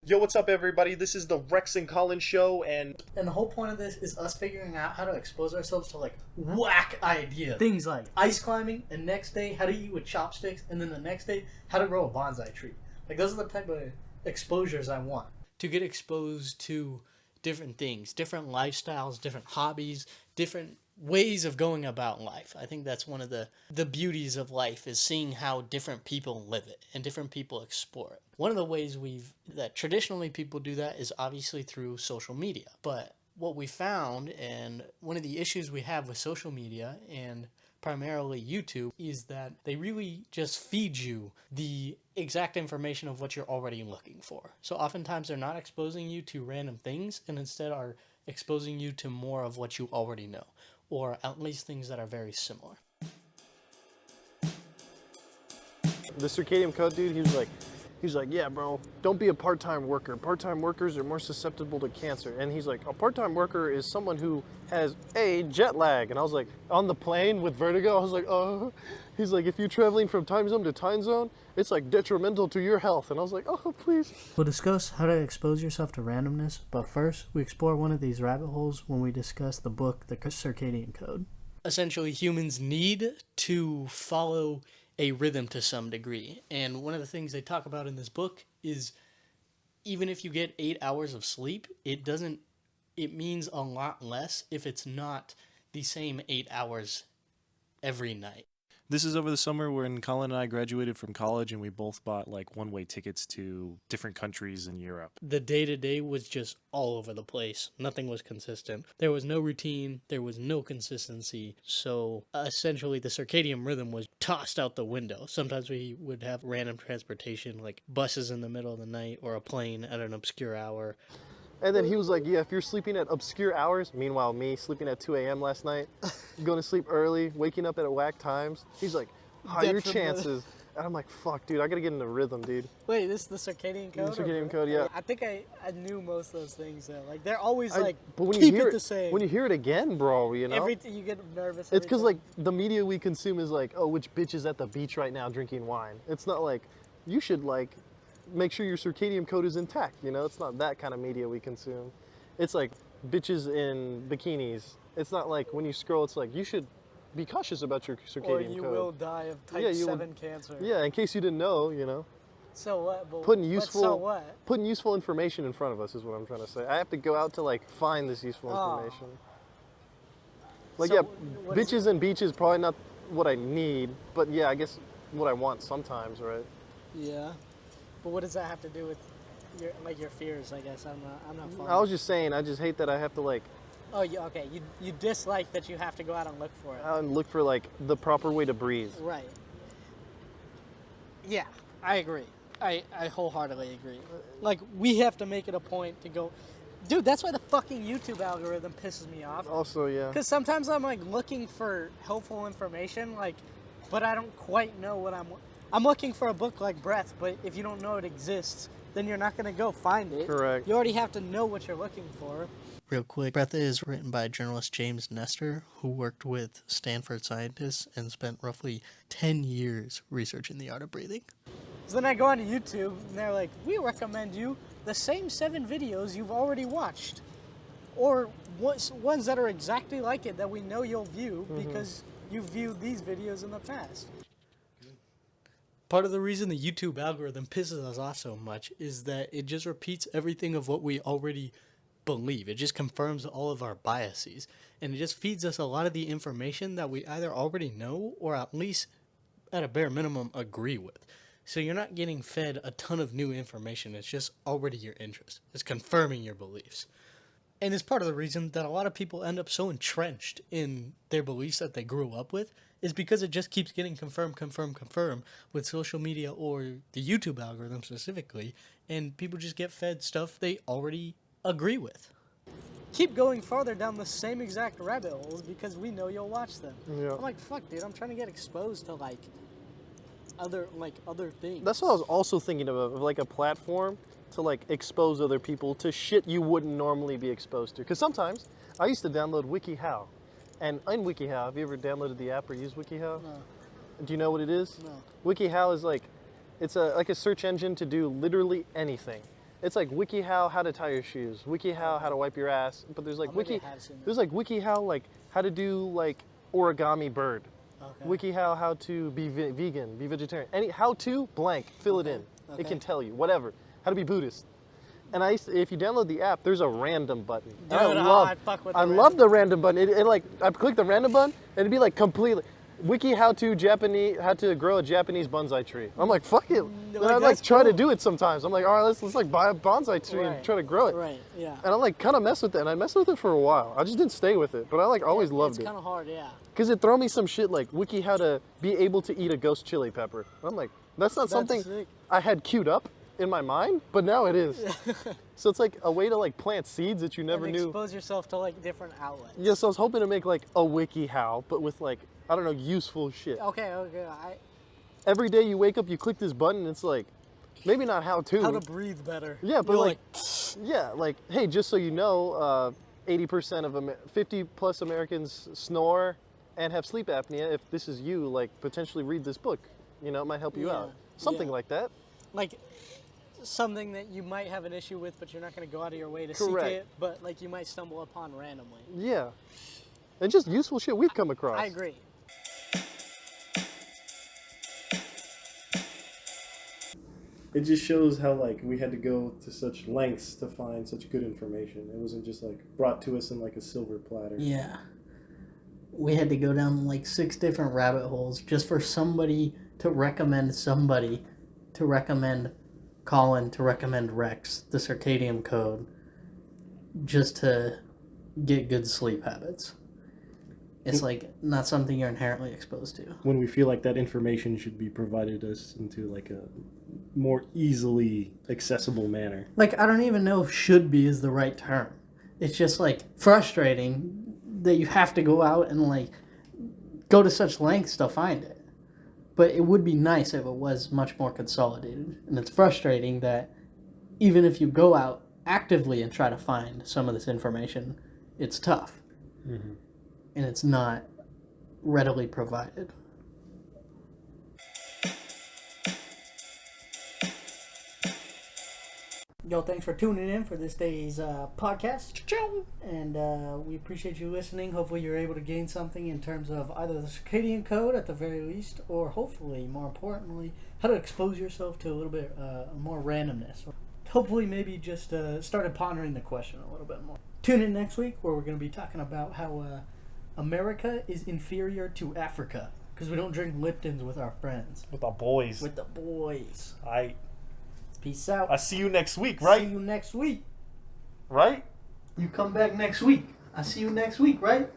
Yo, what's up, everybody? This is the Rex and Colin show, and And the whole point of this is us figuring out how to expose ourselves to like whack ideas. Things like ice climbing, and next day how to eat with chopsticks, and then the next day how to grow a bonsai tree. Like those are the type of exposures I want. To get exposed to different things, different lifestyles, different hobbies, different ways of going about life. I think that's one of the beauties of life is seeing how different people live it and different people explore it. One of the ways that traditionally people do that is obviously through social media. But what we found, and one of the issues we have with social media and primarily YouTube, is that they really just feed you the exact information of what you're already looking for. So oftentimes they're not exposing you to random things and instead are exposing you to more of what you already know, or at least things that are very similar. The circadian code dude, he's like, yeah, bro, don't be a part-time worker. Part-time workers are more susceptible to cancer. And he's like, a part-time worker is someone who has jet lag. And I was like, on the plane with vertigo, I was like, oh. He's like, if you're traveling from time zone to time zone, it's like detrimental to your health. And I was like, oh, please. We'll discuss how to expose yourself to randomness, but first we explore one of these rabbit holes when we discuss the book, The Circadian Code. Essentially, humans need to follow a rhythm to some degree. And one of the things they talk about in this book is even if you get 8 hours of sleep, it means a lot less if it's not the same 8 hours every night. This is over the summer when Colin and I graduated from college and we both bought like one-way tickets to different countries in Europe. The day-to-day was just all over the place. Nothing was consistent. There was no routine. There was no consistency. So essentially the circadian rhythm was tossed out the window. Sometimes we would have random transportation like buses in the middle of the night or a plane at an obscure hour. And then he was like, yeah, if you're sleeping at obscure hours, meanwhile me sleeping at 2 a.m. last night, going to sleep early, waking up at whack times, he's like, higher chances. And I'm like, fuck, dude, I gotta get in the rhythm, dude. Wait, this is the circadian code? The circadian code, yeah. I think I knew most of those things though. Like they're always but when keep you hear it the same. When you hear it again, bro, you know? You get nervous. It's because like the media we consume is like, oh, which bitch is at the beach right now drinking wine? It's not like, you should like, make sure your circadian code is intact, you know? It's not that kind of media we consume. It's like bitches in bikinis. It's not like when you scroll, it's like you should be cautious about your circadian code. Or you will die of type 7 cancer. Yeah, in case you didn't know, you know. So what? Putting useful information in front of us is what I'm trying to say. I have to go out to like find this useful information. Like, so yeah, bitches and beaches probably not what I need, but yeah, I guess what I want sometimes, right? Yeah, but what does that have to do with your fears? I guess I'm not following. I was just saying, I just hate that I have to like. Oh, okay. You dislike that you have to go out and look for it. And look for like the proper way to breathe. Right. Yeah, I agree. I wholeheartedly agree. Like we have to make it a point to go. Dude, that's why the fucking YouTube algorithm pisses me off. Also, yeah. Because sometimes I'm like looking for helpful information, like, but I don't quite know what I'm looking for a book like Breath, but if you don't know it exists, then you're not going to go find it. Correct. You already have to know what you're looking for. Real quick, Breath is written by journalist James Nestor, who worked with Stanford scientists and spent roughly 10 years researching the art of breathing. So then I go on to YouTube, and they're like, we recommend you the same 7 videos you've already watched. Or ones that are exactly like it that we know you'll view because you viewed these videos in the past. Part of the reason the YouTube algorithm pisses us off so much is that it just repeats everything of what we already believe. It just confirms all of our biases. And it just feeds us a lot of the information that we either already know or at least at a bare minimum agree with. So you're not getting fed a ton of new information. It's just already your interest. It's confirming your beliefs. And it's part of the reason that a lot of people end up so entrenched in their beliefs that they grew up with is because it just keeps getting confirmed with social media or the YouTube algorithm specifically, and people just get fed stuff they already agree with. Keep going farther down the same exact rabbit holes because we know you'll watch them. Yeah. I'm like, fuck, dude, I'm trying to get exposed to other things. That's what I was also thinking of like a platform to like expose other people to shit you wouldn't normally be exposed to. Because sometimes I used to download WikiHow. And in WikiHow, have you ever downloaded the app or used WikiHow? No. Do you know what it is? No. WikiHow is like, it's like a search engine to do literally anything. It's like WikiHow, how to tie your shoes. WikiHow, how to wipe your ass. But there's like Maybe I have seen that. there's like WikiHow, like how to do like origami bird. Okay. WikiHow, how to be vegan, be vegetarian. Any how to blank, fill it in. Okay. It can tell you whatever. How to be Buddhist. And if you download the app, there's a random button. Dude, And I fuck with the love the random button. It like I click the random button, and it'd be like completely. Wiki how to grow a Japanese bonsai tree. I'm like, fuck it. And I like that's try to cool. do it sometimes. I'm like, all right, let's like buy a bonsai tree and Right. try to grow it. Right, yeah. And I like kind of mess with it, and I messed with it for a while. I just didn't stay with it, but I like always loved It's it. kind of hard, yeah. Cause it throw me some shit like wiki how to be able to eat a ghost chili pepper. I'm like, that's not something sick. I had queued up in my mind, but now it is. So it's like a way to like plant seeds that you never And knew. expose yourself to like different outlets. Yeah, so I was hoping to make like a wiki how, but with like, I don't know, useful shit. Okay. Every day you wake up, you click this button, and it's like, maybe not how to. How to breathe better. Yeah, but You're like, yeah, like, hey, just so you know, 80% of 50 plus Americans snore and have sleep apnea. If this is you, like, potentially read this book. You know, it might help you Yeah, out. Something yeah. like that. like something that you might have an issue with, but you're not going to go out of your way to Correct. seek it, but like you might stumble upon randomly. Yeah. And just useful shit we've come across. I agree. It just shows how like we had to go to such lengths to find such good information. It wasn't just like brought to us in like a silver platter. Yeah. We had to go down like 6 different rabbit holes just for somebody to recommend Colin, to recommend Rex, the circadian code, just to get good sleep habits. It's like not something you're inherently exposed to. When we feel like that information should be provided us into like a more easily accessible manner. Like, I don't even know if should be is the right term. It's just like frustrating that you have to go out and like go to such lengths to find it. But it would be nice if it was much more consolidated. And it's frustrating that even if you go out actively and try to find some of this information, it's tough. Mm-hmm. And it's not readily provided. Yo, thanks for tuning in for this day's podcast. And we appreciate you listening. Hopefully you're able to gain something in terms of either the circadian code at the very least, or hopefully, more importantly, how to expose yourself to a little bit more randomness. Hopefully maybe just started pondering the question a little bit more. Tune in next week where we're going to be talking about how America is inferior to Africa because we don't drink Liptons with our friends. With the boys. With the boys. Peace out. I see you next week, right? See you next week. Right? You come back next week. I see you next week, right?